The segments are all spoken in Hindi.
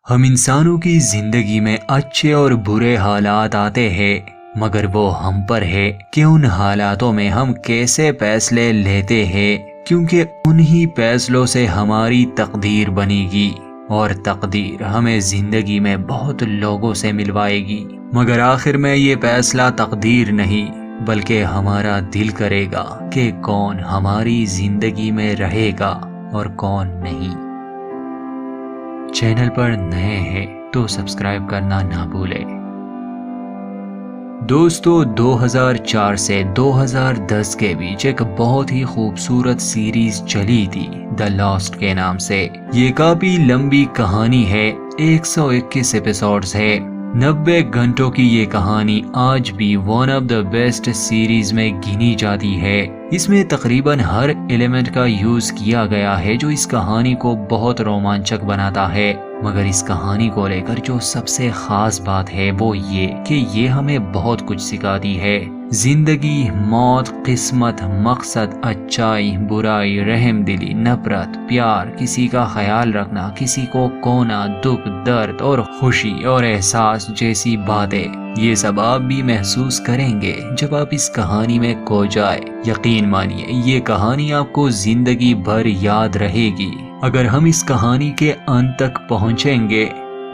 हम इंसानों की जिंदगी में अच्छे और बुरे हालात आते हैं, मगर वो हम पर है कि उन हालातों में हम कैसे फैसले लेते हैं, क्योंकि उन्हीं फैसलों से हमारी तकदीर बनेगी और तकदीर हमें जिंदगी में बहुत लोगों से मिलवाएगी। मगर आखिर में ये फैसला तकदीर नहीं बल्कि हमारा दिल करेगा कि कौन हमारी जिंदगी में रहेगा और कौन नहीं। चैनल पर नए हैं तो सब्सक्राइब करना ना भूलें। दोस्तों, 2004 से 2010 के बीच एक बहुत ही खूबसूरत सीरीज चली थी द लॉस्ट के नाम से। ये काफी लंबी कहानी है, 121 एपिसोड्स है। 90 घंटों की ये कहानी आज भी one of the best series में गिनी जाती है। इसमें तकरीबन हर एलिमेंट का यूज किया गया है जो इस कहानी को बहुत रोमांचक बनाता है। मगर इस कहानी को लेकर जो सबसे खास बात है वो ये कि ये हमें बहुत कुछ सिखाती है। जिंदगी, मौत, किस्मत, मकसद, अच्छाई, बुराई, रहमदिली, नफरत, प्यार, किसी का ख्याल रखना, किसी को खोना, दुख, दर्द और खुशी और एहसास जैसी बातें, ये सब आप भी महसूस करेंगे जब आप इस कहानी में खो जाए। यकीन मानिए, ये कहानी आपको जिंदगी भर याद रहेगी अगर हम इस कहानी के अंत तक पहुंचेंगे।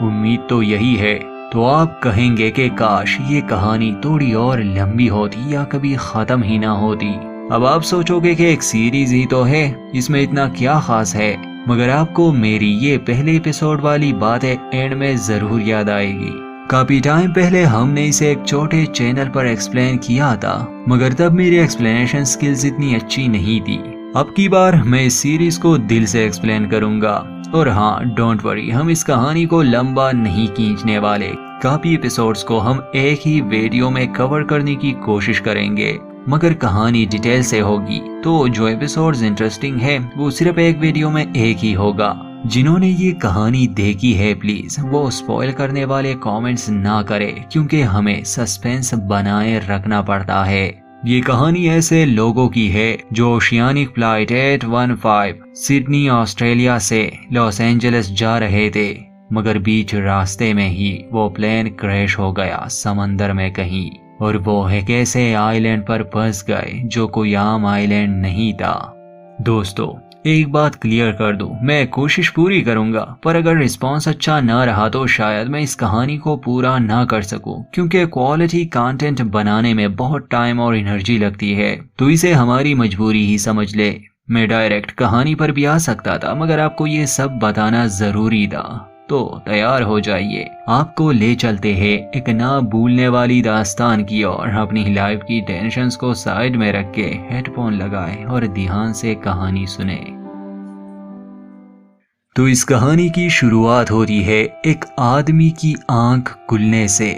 उम्मीद तो यही है। तो आप कहेंगे कि काश ये कहानी थोड़ी और लंबी होती या कभी खत्म ही ना होती। अब आप सोचोगे कि एक सीरीज ही तो है, इसमें इतना क्या खास है। मगर आपको मेरी ये पहले एपिसोड वाली बातें एंड में जरूर याद आएगी। काफी टाइम पहले हमने इसे एक छोटे चैनल पर एक्सप्लेन किया था, मगर तब मेरी एक्सप्लेनेशन स्किल्स इतनी अच्छी नहीं थी। अब की बार मैं इस सीरीज को दिल से एक्सप्लेन करूंगा। और हाँ, डोंट वरी, हम इस कहानी को लंबा नहीं खींचने वाले। काफी एपिसोड्स को हम एक ही वीडियो में कवर करने की कोशिश करेंगे, मगर कहानी डिटेल से होगी, तो जो एपिसोड्स इंटरेस्टिंग है वो सिर्फ एक वीडियो में एक ही होगा। जिन्होंने ये कहानी देखी है प्लीज वो स्पॉइल करने वाले कमेंट्स ना करें, क्योंकि हमें सस्पेंस बनाए रखना पड़ता है। ये कहानी ऐसे लोगों की है जो ओशियानिक फ्लाइट 815 सिडनी ऑस्ट्रेलिया से लॉस एंजलिस जा रहे थे, मगर बीच रास्ते में ही वो प्लेन क्रैश हो गया समंदर में कहीं, और वो एक ऐसे आइलैंड पर फंस गए जो कोई आम आइलैंड नहीं था। दोस्तों, एक बात क्लियर कर दूं, मैं कोशिश पूरी करूंगा, पर अगर रिस्पांस अच्छा ना रहा तो शायद मैं इस कहानी को पूरा ना कर सकूं, क्योंकि क्वालिटी कंटेंट बनाने में बहुत टाइम और एनर्जी लगती है। तो इसे हमारी मजबूरी ही समझ ले। मैं डायरेक्ट कहानी पर भी आ सकता था, मगर आपको ये सब बताना जरूरी था। तो तैयार हो जाइए, आपको ले चलते हैं एक ना भूलने वाली दास्तान की और अपनी लाइफ की टेंशन्स को साइड में रख के हेडफोन लगाएं और ध्यान से कहानी सुने। तो इस कहानी की शुरुआत होती है एक आदमी की आंख खुलने से।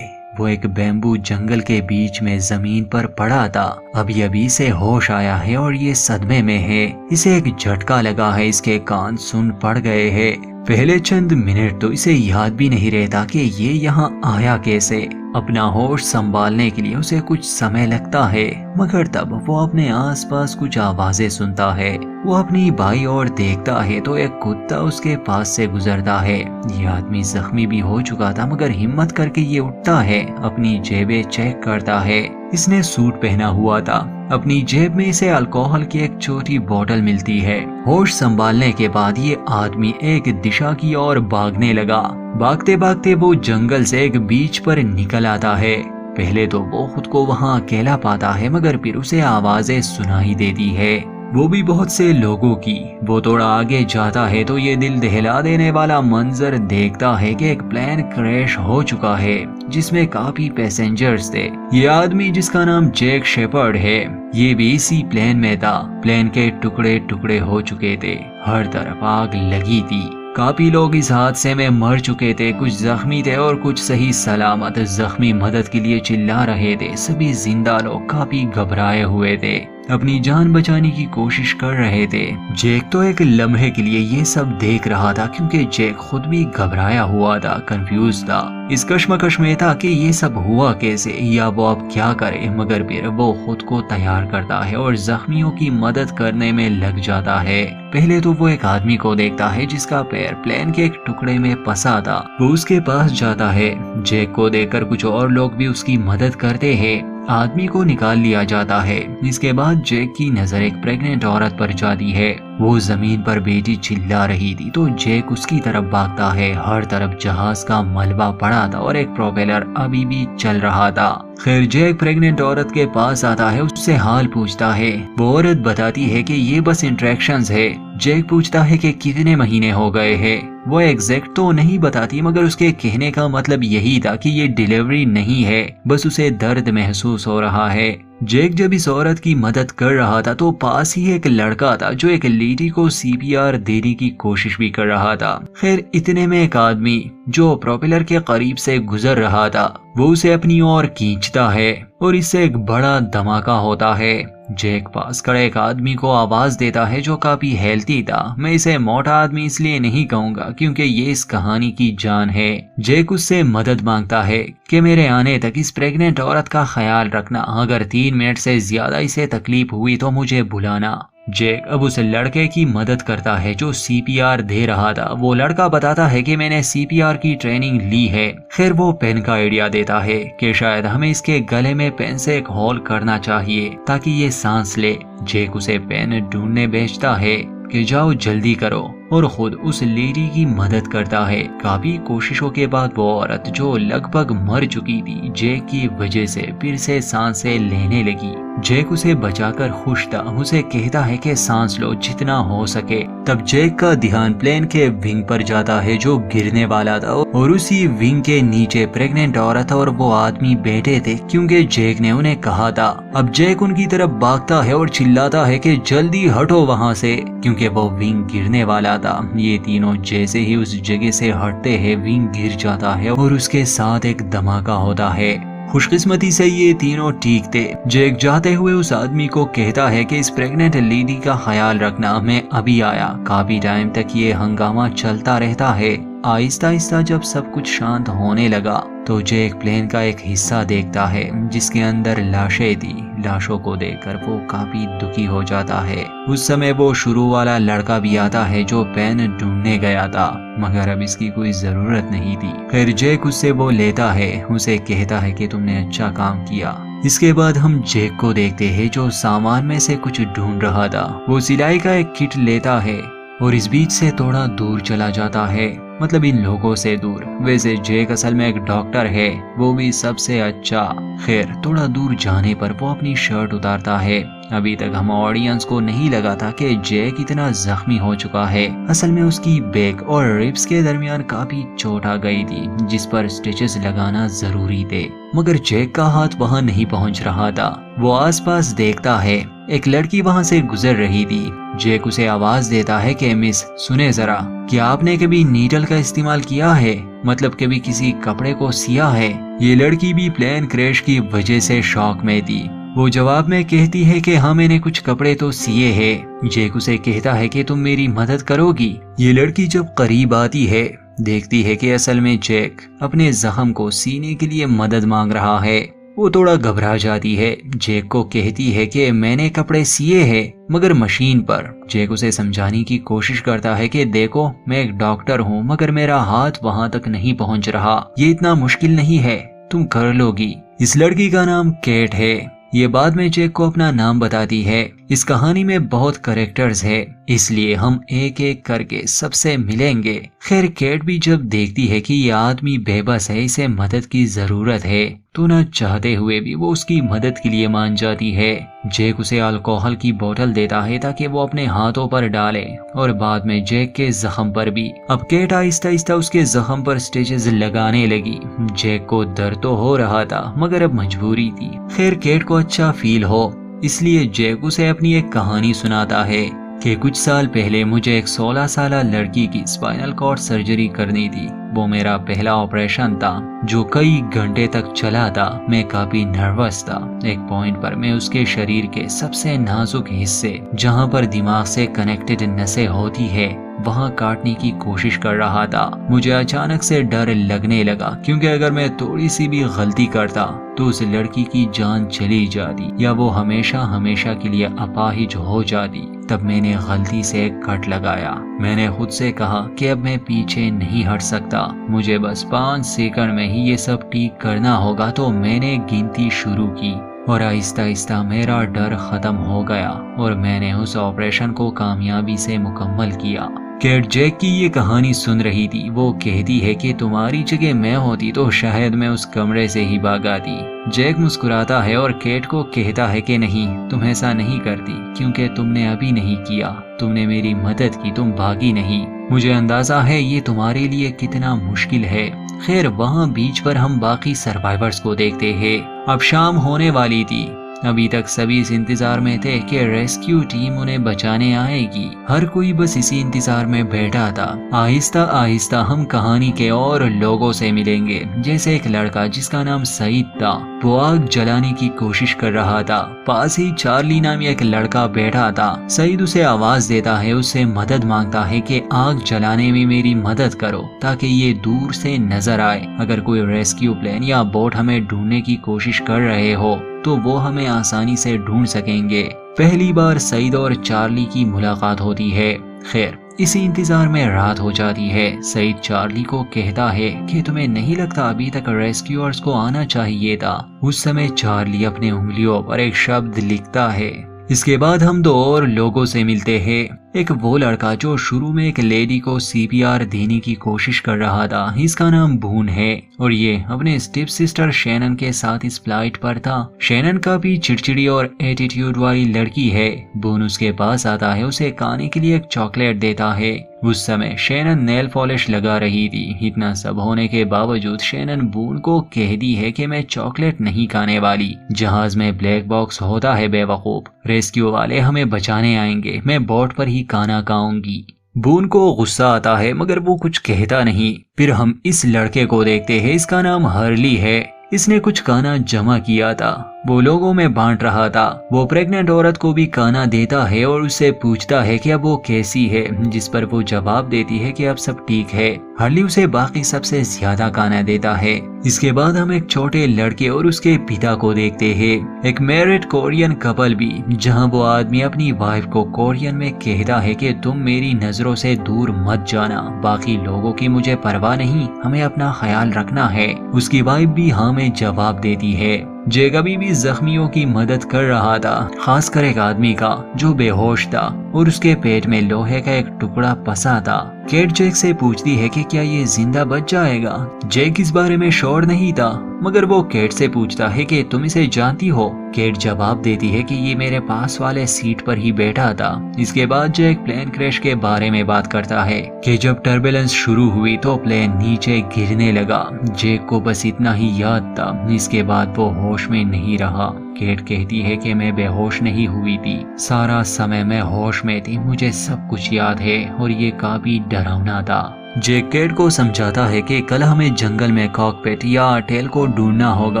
वो एक बैम्बू जंगल के बीच में जमीन पर पड़ा था। अभी अभी से होश आया है और ये सदमे में है। इसे एक झटका लगा है, इसके कान सुन पड़ गए हैं। पहले चंद मिनट तो इसे याद भी नहीं रहता कि ये यहाँ आया कैसे। अपना होश संभालने के लिए उसे कुछ समय लगता है, मगर तब वो अपने आसपास कुछ आवाजें सुनता है। वो अपनी बाई ओर देखता है तो एक कुत्ता उसके पास से गुजरता है। ये आदमी जख्मी भी हो चुका था, मगर हिम्मत करके ये उठता है, अपनी जेबें चेक करता है। इसने सूट पहना हुआ था। अपनी जेब में इसे अल्कोहल की एक छोटी बोतल मिलती है। होश संभालने के बाद ये आदमी एक दिशा की ओर भागने लगा। भागते भागते वो जंगल से एक बीच पर निकल आता है। पहले तो वो खुद को वहाँ अकेला पाता है, मगर फिर उसे आवाजें सुनाई देती है, वो भी बहुत से लोगों की। वो थोड़ा आगे जाता है तो ये दिल दहला देने वाला मंजर देखता है कि एक प्लेन क्रैश हो चुका है जिसमें काफी पैसेंजर्स थे। ये आदमी, जिसका नाम जैक शेपर्ड है, ये भी इसी प्लेन में था। प्लेन के टुकड़े टुकड़े हो चुके थे, हर तरफ आग लगी थी। काफी लोग इस हादसे में मर चुके थे, कुछ जख्मी थे और कुछ सही सलामत। जख्मी मदद के लिए चिल्ला रहे थे। सभी जिंदा लोग काफी घबराए हुए थे। अपनी जान बचाने की कोशिश कर रहे थे। जैक तो एक लम्हे के लिए ये सब देख रहा था, क्योंकि जैक खुद भी घबराया हुआ था, कंफ्यूज था। इस कश्मकश में था कि ये सब हुआ कैसे या वो अब क्या करे, मगर फिर वो खुद को तैयार करता है और जख्मियों की मदद करने में लग जाता है। पहले तो वो एक आदमी को देखता है जिसका पैर प्लेन के एक टुकड़े में फंसा था। वो उसके पास जाता है। जैक को देखकर कुछ और लोग भी उसकी मदद करते हैं। आदमी को निकाल लिया जाता है। इसके बाद जैक की नजर एक प्रेग्नेंट औरत पर जाती है। वो जमीन पर बेटी चिल्ला रही थी तो जैक उसकी तरफ भागता है। हर तरफ जहाज का मलबा पड़ा था और एक प्रोपेलर अभी भी चल रहा था। खैर जैक प्रेग्नेंट औरत के पास आता है, उससे हाल पूछता है। वो औरत बताती है कि ये बस इंट्रैक्शंस है। जैक पूछता है कि कितने महीने हो गए हैं। वो एग्जैक्ट तो नहीं बताती, मगर उसके कहने का मतलब यही था कि ये डिलीवरी नहीं है, बस उसे दर्द महसूस हो रहा है। जैक जब इस औरत की मदद कर रहा था तो पास ही एक लड़का था जो एक लेडी को सीपीआर देने की कोशिश भी कर रहा था। खैर इतने में एक आदमी जो प्रोपेलर के करीब से गुजर रहा था वो उसे अपनी ओर खींचता है और इससे एक बड़ा धमाका होता है। जैक पास खड़े एक आदमी को आवाज देता है जो काफी हेल्थी था। मैं इसे मोटा आदमी इसलिए नहीं कहूंगा क्योंकि ये इस कहानी की जान है। जैक उससे मदद मांगता है कि मेरे आने तक इस प्रेग्नेंट औरत का ख्याल रखना। अगर 3 मिनट से ज्यादा इसे तकलीफ हुई तो मुझे बुलाना। जैक अब उस लड़के की मदद करता है जो सीपीआर दे रहा था। वो लड़का बताता है कि मैंने सीपीआर की ट्रेनिंग ली है। फिर वो पेन का आइडिया देता है कि शायद हमें इसके गले में पेन से एक होल करना चाहिए ताकि ये सांस ले। जैक उसे पेन ढूंढने भेजता है कि जाओ जल्दी करो और खुद उस लेडी की मदद करता है। काफी कोशिशों के बाद वो औरत जो लगभग मर चुकी थी जैक की वजह से फिर से सांसें लेने लगी। जैक उसे बचाकर खुश था। उसे कहता है कि सांस लो जितना हो सके। तब जैक का ध्यान प्लेन के विंग पर जाता है जो गिरने वाला था और उसी विंग के नीचे प्रेग्नेंट औरत और वो आदमी बैठे थे क्योंकि जैक ने उन्हें कहा था। अब जैक उनकी तरफ भागता है और चिल्लाता है कि जल्दी हटो वहां से, क्योंकि वो विंग गिरने वाला था। ये तीनों जैसे ही उस जगह से हटते हैं विंग गिर जाता है और उसके साथ एक धमाका होता है। खुशकिस्मती से ये तीनों ठीक थे। जैक जाते हुए उस आदमी को कहता है कि इस प्रेग्नेंट लेडी का ख्याल रखना, मैं अभी आया। काफी टाइम तक ये हंगामा चलता रहता है। आहिस्ता आहिस्ता जब सब कुछ शांत होने लगा तो जैक प्लेन का एक हिस्सा देखता है जिसके अंदर लाशें थी। लाशों को देखकर वो काफी दुखी हो जाता है। उस समय वो शुरू वाला लड़का भी आता है जो पेन ढूंढने गया था, मगर अब इसकी कोई जरूरत नहीं थी। फिर जैक उससे वो लेता है, उसे कहता है कि तुमने अच्छा काम किया। इसके बाद हम जैक को देखते हैं जो सामान में से कुछ ढूंढ रहा था। वो सिलाई का एक किट लेता है और इस बीच से थोड़ा दूर चला जाता है, मतलब इन लोगों से दूर। वैसे जैक असल में एक डॉक्टर है, वो भी सबसे अच्छा। खैर थोड़ा दूर जाने पर वो अपनी शर्ट उतारता है। अभी तक हम ऑडियंस को नहीं लगा था कि जैक इतना जख्मी हो चुका है। असल में उसकी बैक और रिब्स के दरमियान काफी चोट आ गई थी जिस पर स्टिचेस लगाना जरूरी थे, मगर जैक का हाथ वहां नहीं पहुंच रहा था। वो आसपास देखता है, एक लड़की वहां से गुजर रही थी। जैक उसे आवाज देता है कि मिस सुने जरा, क्या आपने कभी नीडल का इस्तेमाल किया है, मतलब कभी किसी कपड़े को सिया है? ये लड़की भी प्लेन क्रैश की वजह से शॉक में थी। वो जवाब में कहती है कि हाँ मैंने कुछ कपड़े तो सिए हैं। जैक उसे कहता है कि तुम मेरी मदद करोगी। ये लड़की जब करीब आती है देखती है कि असल में जैक अपने जख्म को सीने के लिए मदद मांग रहा है। वो थोड़ा घबरा जाती है। जैक को कहती है कि मैंने कपड़े सिए हैं मगर मशीन पर। जैक उसे समझाने की कोशिश करता है कि देखो मैं एक डॉक्टर हूँ मगर मेरा हाथ वहाँ तक नहीं पहुँच रहा। ये इतना मुश्किल नहीं है, तुम कर लोगी। इस लड़की का नाम केट है। ये बाद में जैक को अपना नाम बताती है। इस कहानी में बहुत कैरेक्टर्स है इसलिए हम एक एक करके सबसे मिलेंगे। खैर केट भी जब देखती है कि ये आदमी बेबस है, इसे मदद की जरूरत है, तो न चाहते हुए भी वो उसकी मदद के लिए मान जाती है। जैक उसे अल्कोहल की बोतल देता है ताकि वो अपने हाथों पर डाले और बाद में जैक के जख्म पर भी। अब केट आहिस्ता आहिस्ता उसके जख्म पर स्टिचेस लगाने लगी। जैक को दर्द तो हो रहा था मगर अब मजबूरी थी। खैर केट को अच्छा फील हो इसलिए जैक उसे अपनी एक कहानी सुनाता है कि कुछ साल पहले मुझे एक 16 साल लड़की की स्पाइनल कॉर्ड सर्जरी करनी थी। वो मेरा पहला ऑपरेशन था जो कई घंटे तक चला था। मैं काफी नर्वस था। एक पॉइंट पर मैं उसके शरीर के सबसे नाजुक हिस्से जहां पर दिमाग से कनेक्टेड नसें होती है वहां काटने की कोशिश कर रहा था। मुझे अचानक से डर लगने लगा क्योंकि अगर मैं थोड़ी सी भी गलती करता तो उस लड़की की जान चली जाती या वो हमेशा हमेशा के लिए अपाहिज हो जाती। तब मैंने गलती से एक कट लगाया। मैंने खुद से कहा कि अब मैं पीछे नहीं हट सकता, मुझे बस 5 सेकंड में ही ये सब ठीक करना होगा। तो मैंने गिनती शुरू की और आहिस्ता आहिस्ता मेरा डर खत्म हो गया और मैंने उस ऑपरेशन को कामयाबी से मुकम्मल किया। केट जैक की ये कहानी सुन रही थी। वो कहती है कि तुम्हारी जगह मैं होती तो शायद मैं उस कमरे से ही भाग आती। जैक मुस्कुराता है और केट को कहता है कि नहीं, तुम ऐसा नहीं करती क्योंकि तुमने अभी नहीं किया, तुमने मेरी मदद की, तुम भागी नहीं। मुझे अंदाजा है ये तुम्हारे लिए कितना मुश्किल है। खैर, वहाँ बीच पर हम बाकी सर्वाइवर्स को देखते हैं। अब शाम होने वाली थी। अभी तक सभी इस इंतजार में थे कि रेस्क्यू टीम उन्हें बचाने आएगी। हर कोई बस इसी इंतजार में बैठा था। आहिस्ता आहिस्ता हम कहानी के और लोगों से मिलेंगे, जैसे एक लड़का जिसका नाम सईद था। वो आग जलाने की कोशिश कर रहा था। पास ही चार्ली नामी एक लड़का बैठा था। सईद उसे आवाज देता है, उससे मदद मांगता है कि आग जलाने में मेरी मदद करो ताकि ये दूर से नजर आए। अगर कोई रेस्क्यू प्लेन या बोट हमें ढूंढने की कोशिश कर रहे हो तो वो हमें आसानी से ढूंढ सकेंगे। पहली बार सईद और चार्ली की मुलाकात होती है। खैर, इसी इंतजार में रात हो जाती है। सईद चार्ली को कहता है कि तुम्हें नहीं लगता अभी तक रेस्क्यूअर्स को आना चाहिए था। उस समय चार्ली अपने उंगलियों पर एक शब्द लिखता है। इसके बाद हम 2 और लोगों से मिलते हैं। एक वो लड़का जो शुरू में एक लेडी को CPR देने की कोशिश कर रहा था। इसका नाम बून है और ये अपने स्टेप सिस्टर शैनन के साथ इस फ्लाइट पर था। शैनन काफी चिड़चिड़ी और एटीट्यूड वाली लड़की है। बून उसके पास आता है, उसे खाने के लिए एक चॉकलेट देता है। उस समय शैनन नेल पॉलिश लगा रही थी। इतना सब होने के बावजूद शैनन बून को कहती है कि मैं चॉकलेट नहीं खाने वाली। जहाज में ब्लैक बॉक्स होता है बेवकूफ, रेस्क्यू वाले हमें बचाने आएंगे, मैं बोट पर ही खाना खाऊंगी। बून को गुस्सा आता है मगर वो कुछ कहता नहीं। फिर हम इस लड़के को देखते हैं, इसका नाम हर्ली है। इसने कुछ खाना जमा किया था, वो लोगों में बांट रहा था। वो प्रेग्नेंट औरत को भी खाना देता है और उससे पूछता है कि अब वो कैसी है, जिस पर वो जवाब देती है कि अब सब ठीक है। हर्ली उसे बाकी सबसे ज्यादा खाना देता है। इसके बाद हम एक छोटे लड़के और उसके पिता को देखते हैं। एक मैरिड कोरियन कपल भी, जहां वो आदमी अपनी वाइफ को कोरियन में कहता है कि तुम मेरी नजरों से दूर मत जाना, बाकी लोगों की मुझे परवाह नहीं, हमें अपना ख्याल रखना है। उसकी वाइफ भी हाँ में जवाब देती है। जैक अभी भी जख्मियों की मदद कर रहा था, खासकर एक आदमी का जो बेहोश था और उसके पेट में लोहे का एक टुकड़ा फंसा था। केट जैक से पूछती है कि क्या ये जिंदा बच जाएगा। जैक इस बारे में श्योर नहीं था मगर वो केट से पूछता है कि तुम इसे जानती हो। केट जवाब देती है कि ये मेरे पास वाले सीट पर ही बैठा था। इसके बाद जैक प्लेन क्रैश के बारे में बात करता है कि जब टर्बुलेंस शुरू हुई तो प्लेन नीचे गिरने लगा। जैक को बस इतना ही याद था, इसके बाद वो होश में नहीं रहा। केट कहती है कि मैं बेहोश नहीं हुई थी, सारा समय मैं होश में थी, मुझे सब कुछ याद है और ये काफी डरावना था। जैक केट को समझाता है कि कल हमें जंगल में कॉकपिट या टेल को ढूंढना होगा।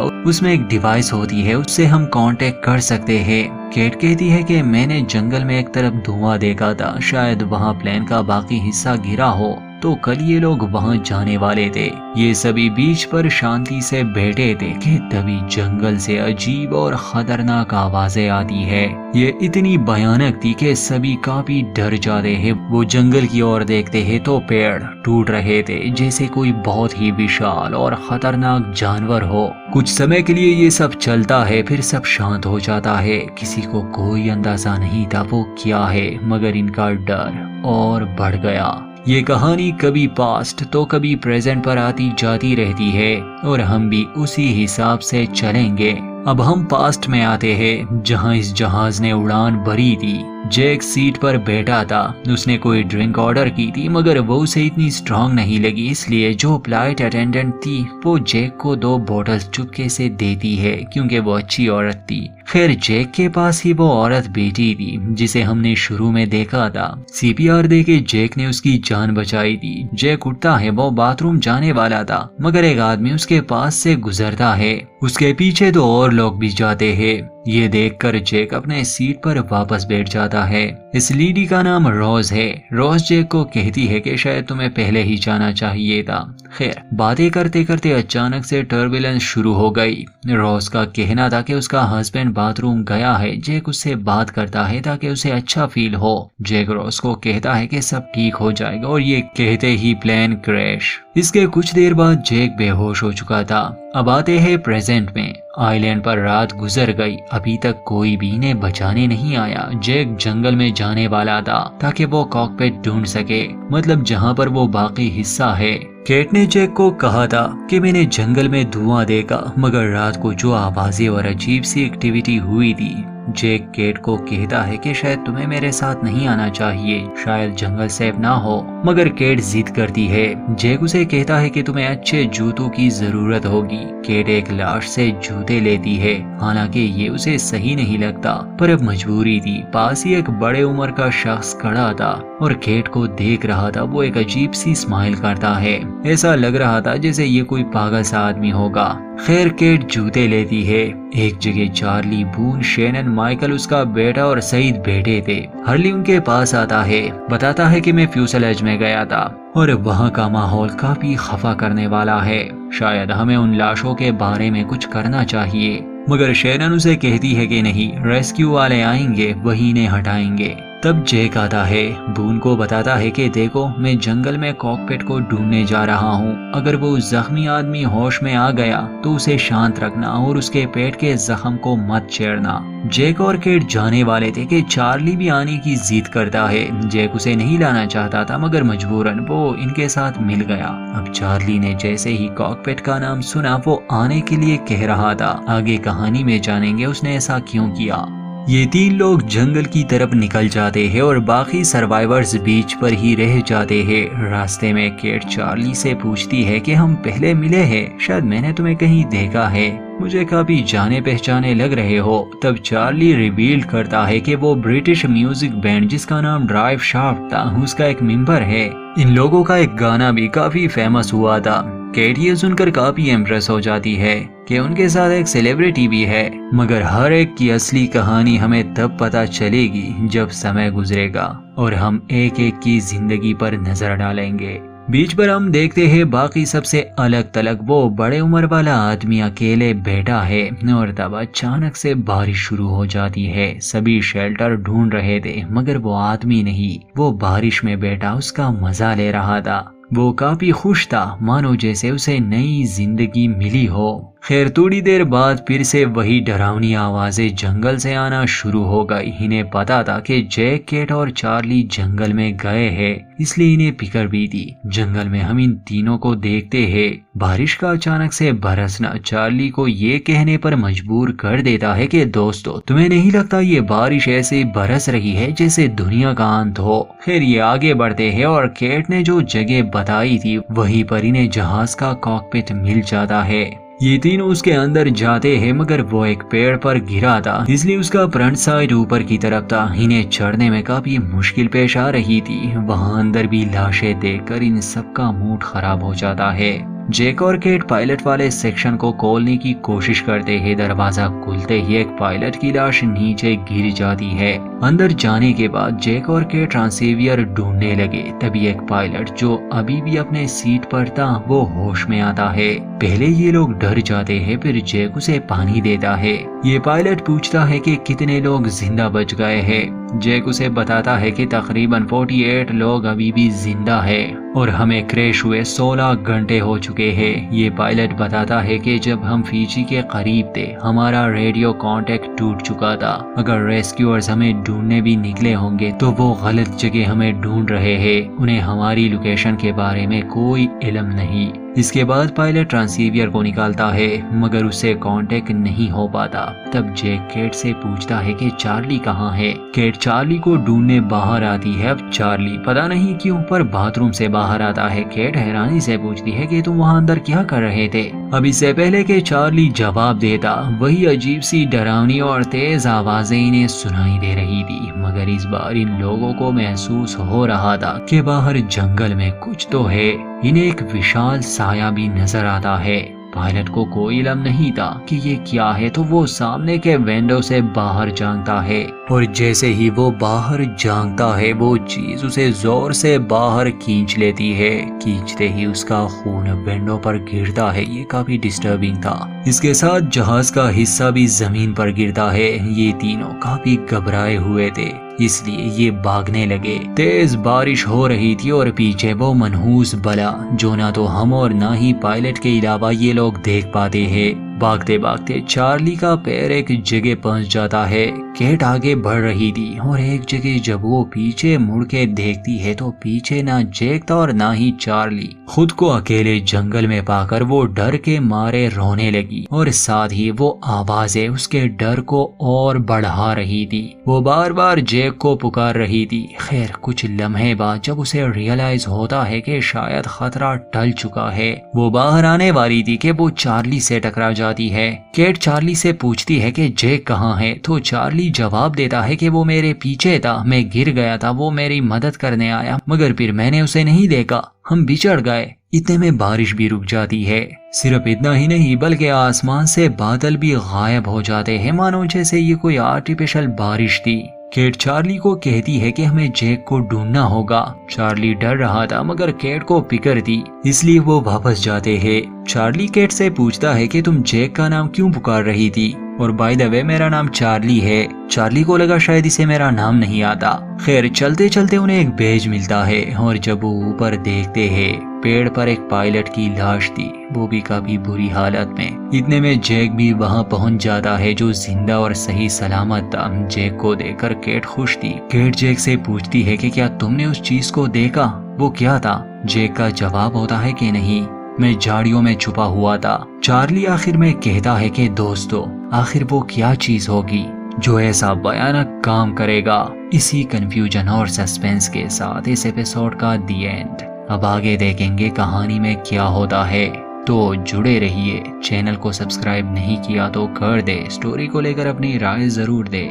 उसमें एक डिवाइस होती है, उससे हम कांटेक्ट कर सकते हैं। केट कहती है कि मैंने जंगल में एक तरफ धुआं देखा था, शायद वहाँ प्लेन का बाकी हिस्सा गिरा हो, तो कल ये लोग वहां जाने वाले थे। ये सभी बीच पर शांति से बैठे थे कि तभी जंगल से अजीब और खतरनाक आवाजें आती है। ये इतनी भयानक थी कि सभी काफी डर जाते हैं। वो जंगल की ओर देखते हैं तो पेड़ टूट रहे थे, जैसे कोई बहुत ही विशाल और खतरनाक जानवर हो। कुछ समय के लिए ये सब चलता है, फिर सब शांत हो जाता है। किसी को कोई अंदाजा नहीं था वो क्या है, मगर इनका डर और बढ़ गया। ये कहानी कभी पास्ट तो कभी प्रेजेंट पर आती जाती रहती है और हम भी उसी हिसाब से चलेंगे। अब हम पास्ट में आते हैं, जहां इस जहाज ने उड़ान भरी थी। जैक सीट पर बैठा था। उसने कोई ड्रिंक ऑर्डर की थी मगर वो उसे इतनी स्ट्रांग नहीं लगी, इसलिए जो फ्लाइट अटेंडेंट थी वो जैक को 2 बोतल्स चुपके से देती है क्योंकि वो अच्छी औरत थी। फिर जैक के पास ही वो औरत बैठी थी जिसे हमने शुरू में देखा था। सीपीआर देके जैक ने उसकी जान बचाई थी। जैक उठता है, वो बाथरूम जाने वाला था मगर एक आदमी उसके पास से गुजरता है। उसके पीछे 2 और लोग भी जाते हैं। ये देखकर जैक अपने सीट पर वापस बैठ जाता है। इस लेडी का नाम रोज है। रोज जैक को कहती है कि शायद तुम्हें पहले ही जाना चाहिए था। खैर, बातें करते करते अचानक से टर्बुलेंस शुरू हो गई। रोज का कहना था कि उसका हस्बैंड बाथरूम गया है। जैक उससे बात करता है ताकि उसे अच्छा फील हो। जैक रोज को कहता है कि सब ठीक हो जाएगा और ये कहते ही प्लेन क्रैश। इसके कुछ देर बाद जैक बेहोश हो चुका था। अब आते हैं प्रेजेंट में। आइलैंड पर रात गुजर गई, अभी तक कोई भी इन्हें बचाने नहीं आया। जैक जंगल में जाने वाला था ताकि वो कॉकपिट ढूंढ सके, मतलब जहां पर वो बाकी हिस्सा है। केट ने जैक को कहा था कि मैंने जंगल में धुआं देखा मगर रात को जो आवाजें और अजीब सी एक्टिविटी हुई थी। जैक केट को कहता है कि शायद तुम्हें मेरे साथ नहीं आना चाहिए, शायद जंगल सेफ ना हो, मगर केट जिद करती है। जैक उसे कहता है कि तुम्हें अच्छे जूतों की जरूरत होगी। केट एक लाश से जूते लेती है, हालांकि ये उसे सही नहीं लगता पर अब मजबूरी थी। पास ही एक बड़े उम्र का शख्स खड़ा था और केट को देख रहा था। वो एक अजीब सी स्माइल करता है, ऐसा लग रहा था जैसे ये कोई पागल सा आदमी होगा। खैर, केट जूते लेती है। एक जगह चार्ली, बून, शेनन, माइकल उसका बेटा और सईद बैठे थे। हर्ली उनके पास आता है, बताता है कि मैं फ्यूसलेज में गया था और वहाँ का माहौल काफी खफा करने वाला है। शायद हमें उन लाशों के बारे में कुछ करना चाहिए, मगर शेनन उसे कहती है कि नहीं, रेस्क्यू वाले आएंगे, वही इन्हें हटाएंगे। तब जैक आता है, बून को बताता है कि देखो, मैं जंगल में कॉकपिट को ढूंढने जा रहा हूँ। अगर वो जख्मी आदमी होश में आ गया तो उसे शांत रखना और उसके पेट के जख्म को मत छेड़ना। जैक और केट जाने वाले थे कि चार्ली भी आने की जिद करता है। जैक उसे नहीं लाना चाहता था मगर मजबूरन वो इनके साथ मिल गया। अब चार्ली ने जैसे ही कॉकपिट का नाम सुना वो आने के लिए कह रहा था। आगे कहानी में जानेंगे उसने ऐसा क्यों किया। ये 3 लोग जंगल की तरफ निकल जाते हैं और बाकी सर्वाइवर्स बीच पर ही रह जाते हैं। रास्ते में केट चार्ली से पूछती है कि हम पहले मिले हैं, शायद मैंने तुम्हें कहीं देखा है, मुझे काफी जाने पहचाने लग रहे हो। तब चार्ली रिवील करता है कि वो ब्रिटिश म्यूजिक बैंड जिसका नाम ड्राइव शाफ्ट था उसका एक मेंबर है। इन लोगों का एक गाना भी काफी फेमस हुआ था। केट ये सुनकर काफी इम्प्रेस हो जाती है कि उनके साथ एक सेलिब्रिटी भी है, मगर हर एक की असली कहानी हमें तब पता चलेगी जब समय गुजरेगा और हम एक एक की जिंदगी पर नजर डालेंगे। बीच पर हम देखते हैं बाकी सबसे अलग थलग वो बड़े उम्र वाला आदमी अकेले बैठा है और तब अचानक से बारिश शुरू हो जाती है। सभी शेल्टर ढूंढ रहे थे मगर वो आदमी नहीं, वो बारिश में बैठा उसका मजा ले रहा था। वो काफी खुश था, मानो जैसे उसे नई जिंदगी मिली हो। खैर, थोड़ी देर बाद फिर से वही डरावनी आवाजें जंगल से आना शुरू हो गई। इन्हें पता था कि जैक, केट और चार्ली जंगल में गए हैं, इसलिए इन्हें फिक्र भी थी। जंगल में हम इन तीनों को देखते हैं। बारिश का अचानक से बरसना चार्ली को ये कहने पर मजबूर कर देता है कि दोस्तों, तुम्हें नहीं लगता ये बारिश ऐसे बरस रही है जैसे दुनिया का अंत हो। फिर ये आगे बढ़ते हैं और केट ने जो जगह बताई थी वहीं पर इन्हें जहाज का कॉकपिट मिल जाता है। ये तीनों उसके अंदर जाते हैं मगर वो एक पेड़ पर गिरा था, इसलिए उसका फ्रंट साइड ऊपर की तरफ था। इन्हें चढ़ने में काफी मुश्किल पेश आ रही थी। वहाँ अंदर भी लाशें देखकर इन सबका मूड खराब हो जाता है। जैक और केट पायलट वाले सेक्शन को खोलने की कोशिश करते हैं। दरवाजा खुलते ही एक पायलट की लाश नीचे गिर जाती है। अंदर जाने के बाद जैक और केट ट्रांसेवियर ढूंढने लगे। तभी एक पायलट जो अभी भी अपने सीट पर था वो होश में आता है। पहले ये लोग डर जाते हैं, फिर जैक उसे पानी देता है। ये पायलट पूछता है कि कितने लोग जिंदा बच गए हैं। जैक उसे बताता है कि तकरीबन 48 लोग अभी भी जिंदा है और हमें क्रैश हुए 16 घंटे हो चुके हैं। ये पायलट बताता है कि जब हम फीजी के करीब थे हमारा रेडियो कांटेक्ट टूट चुका था। अगर रेस्क्यूअर्स हमें ढूंढने भी निकले होंगे तो वो गलत जगह हमें ढूंढ रहे हैं। उन्हें हमारी लोकेशन के बारे में कोई इल्म नहीं। इसके बाद पायलट ट्रांसीवियर को निकालता है मगर उससे कांटेक्ट नहीं हो पाता। तब जैक केट से पूछता है कि चार्ली कहाँ है। केट चार्ली को ढूंढने बाहर आती है। अब चार्ली पता नहीं क्यों पर बाथरूम से बाहर आता है। केट हैरानी से पूछती है कि तुम वहाँ अंदर क्या कर रहे थे। अब इससे पहले कि चार्ली जवाब देता वही अजीब सी डरावनी और तेज आवाजें इन्हें सुनाई दे रही थी, मगर इस बार इन लोगों को महसूस हो रहा था कि बाहर जंगल में कुछ तो है। इन्हें एक विशाल साया भी नजर आता है। पायलट को कोई इल्म नहीं था कि ये क्या है, तो वो सामने के विंडो से बाहर झांकता है और जैसे ही वो बाहर झांकता है वो चीज उसे जोर से बाहर खींच लेती है। खींचते ही उसका खून विंडो पर गिरता है। ये काफी डिस्टर्बिंग था। इसके साथ जहाज का हिस्सा भी जमीन पर गिरता है। ये तीनों काफी घबराए हुए थे इसलिए ये भागने लगे। तेज बारिश हो रही थी और पीछे वो मनहूस बला जो ना तो हम और ना ही पायलट के अलावा ये लोग देख पाते हैं। भागते भागते चार्ली का पैर एक जगह पहुंच जाता है। केट आगे बढ़ रही थी और एक जगह जब वो पीछे मुड़ के देखती है तो पीछे ना जैक था और ना ही चार्ली। खुद को अकेले जंगल में पाकर वो डर के मारे रोने लगी और साथ ही वो आवाजें उसके डर को और बढ़ा रही थी। वो बार बार जैक को पुकार रही थी। खैर कुछ लम्हे बाद जब उसे रियलाइज होता है कि शायद खतरा टल चुका है, वो बाहर आने वाली थी कि वो चार्ली से टकरा जाती है। केट चार्ली से पूछती है कि जैक कहाँ है, तो चार्ली जवाब देता है कि वो मेरे पीछे था, मैं गिर गया था, वो मेरी मदद करने आया मगर फिर मैंने उसे नहीं देखा, हम बिछड़ गए। इतने में बारिश भी रुक जाती है। सिर्फ इतना ही नहीं बल्कि आसमान से बादल भी गायब हो जाते हैं, मानो जैसे ये कोई आर्टिफिशियल बारिश थी। केट चार्ली को कहती है कि हमें जैक को ढूंढना होगा। चार्ली डर रहा था मगर केट को फिक्र थी इसलिए वो वापस जाते हैं। चार्ली केट से पूछता है कि तुम जैक का नाम क्यों पुकार रही थी, और बाय द वे मेरा नाम चार्ली है। चार्ली को लगा शायद इसे मेरा नाम नहीं आता। खैर चलते चलते उन्हें एक बैज मिलता है और जब वो ऊपर देखते हैं पेड़ पर एक पायलट की लाश थी, वो भी काफी बुरी हालत में। इतने में जैक भी वहां पहुंच जाता है जो जिंदा और सही सलामत था। जैक को देखकर केट खुश थी। केट जैक से पूछती है कि क्या तुमने उस चीज को देखा, वो क्या था। जैक का जवाब होता है कि नहीं, मैं झाड़ियों में छुपा हुआ था। चार्ली आखिर में कहता है कि दोस्तों आखिर वो क्या चीज होगी जो ऐसा भयानक काम करेगा। इसी कंफ्यूजन और सस्पेंस के साथ इस एपिसोड का दी एंड। अब आगे देखेंगे कहानी में क्या होता है, तो जुड़े रहिए। चैनल को सब्सक्राइब नहीं किया तो कर दे। स्टोरी को लेकर अपनी राय जरूर दे।